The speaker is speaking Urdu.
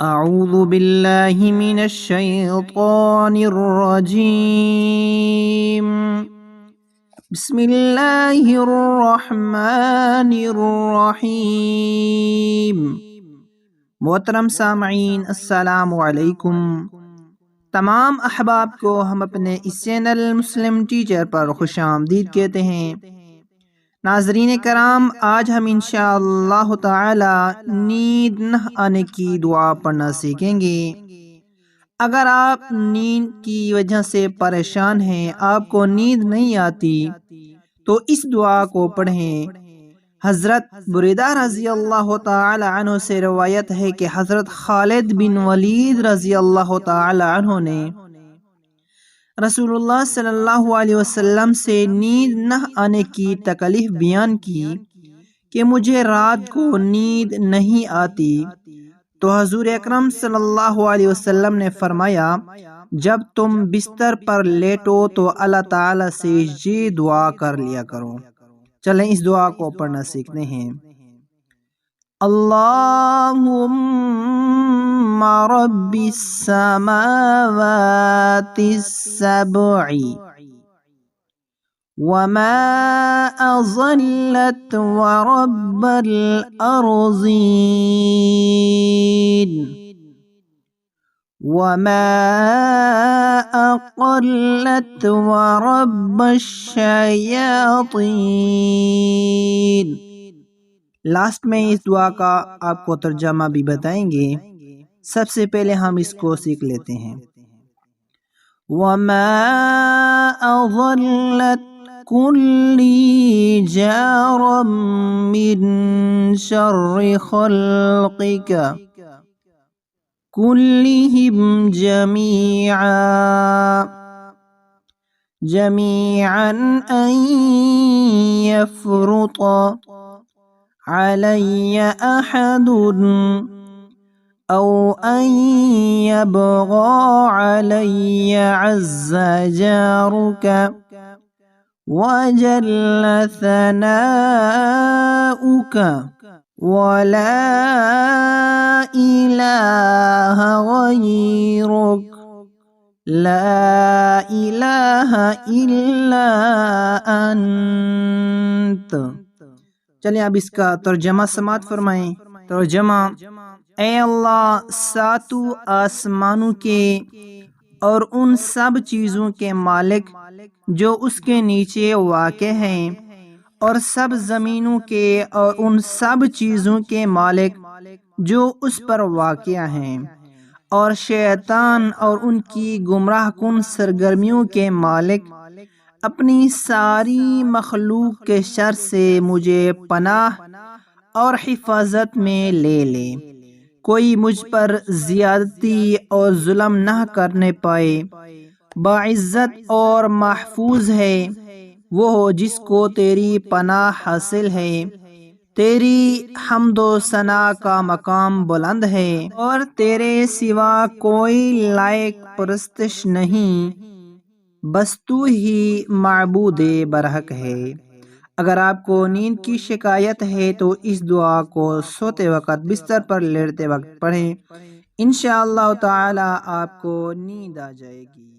اعوذ باللہ من الشیطان الرجیم بسم اللہ الرحمن الرحیم۔ محترم سامعین، السلام علیکم۔ تمام احباب کو ہم اپنے اس چینل مسلم ٹیچر پر خوش آمدید کہتے ہیں۔ ناظرین کرام، آج ہم انشاءاللہ تعالی نیند نہ آنے کی دعا پڑھنا سیکھیں گے۔ اگر آپ نیند کی وجہ سے پریشان ہیں، آپ کو نیند نہیں آتی، تو اس دعا کو پڑھیں۔ حضرت بریدہ رضی اللہ تعالی عنہ سے روایت ہے کہ حضرت خالد بن ولید رضی اللہ تعالی عنہ نے رسول اللہ صلی اللہ علیہ وسلم سے نیند نہ آنے کی تکلیف بیان کی کہ مجھے رات کو نیند نہیں آتی، تو حضور اکرم صلی اللہ علیہ وسلم نے فرمایا، جب تم بستر پر لیٹو تو اللہ تعالی سے یہ دعا کر لیا کرو۔ چلیں اس دعا کو پڑھنا سیکھتے ہیں۔ اللہم رب السماوات السبع وما أضلت ورب الأرضين وما أقلت ورب الشياطين۔ لاسٹ میں اس دعا کا آپ کو ترجمہ بھی بتائیں گے، سب سے پہلے ہم اس کو سیکھ لیتے ہیں۔ وَمَا أَضَلَّتْ كُلِّ جَارًا مِّن شَرِّ خَلْقِكَ كُلِّهِمْ جَمِيعًا أَن يَفْرُطَ عَلَيَّ أَحَدٌ أَوْ أَن يَبْغَى عَلَيَّ عَزَّ جَارُكَ وَجَلَّ ثَنَاؤُكَ وَلَا إِلَٰهَ غَيْرُكَ لا الہ الا انت۔ چلیں اب اس کا ترجمہ سماعت فرمائیں۔ ترجمہ: اے اللہ، ساتوں آسمانوں کے اور ان سب چیزوں کے مالک جو اس کے نیچے واقع ہیں، اور سب زمینوں کے اور ان سب چیزوں کے مالک جو اس پر واقع ہیں، اور شیطان اور ان کی گمراہ کن سرگرمیوں کے مالک، اپنی ساری مخلوق کے شر سے مجھے پناہ اور حفاظت میں لے لے۔ کوئی مجھ پر زیادتی اور ظلم نہ کرنے پائے۔ باعزت اور محفوظ ہے وہ جس کو تیری پناہ حاصل ہے۔ تیری حمد و ثنا کا مقام بلند ہے، اور تیرے سوا کوئی لائق پرستش نہیں، بس تو ہی معبود برحق ہے۔ اگر آپ کو نیند کی شکایت ہے تو اس دعا کو سوتے وقت، بستر پر لیٹتے وقت پڑھیں۔ انشاءاللہ تعالی آپ کو نیند آ جائے گی۔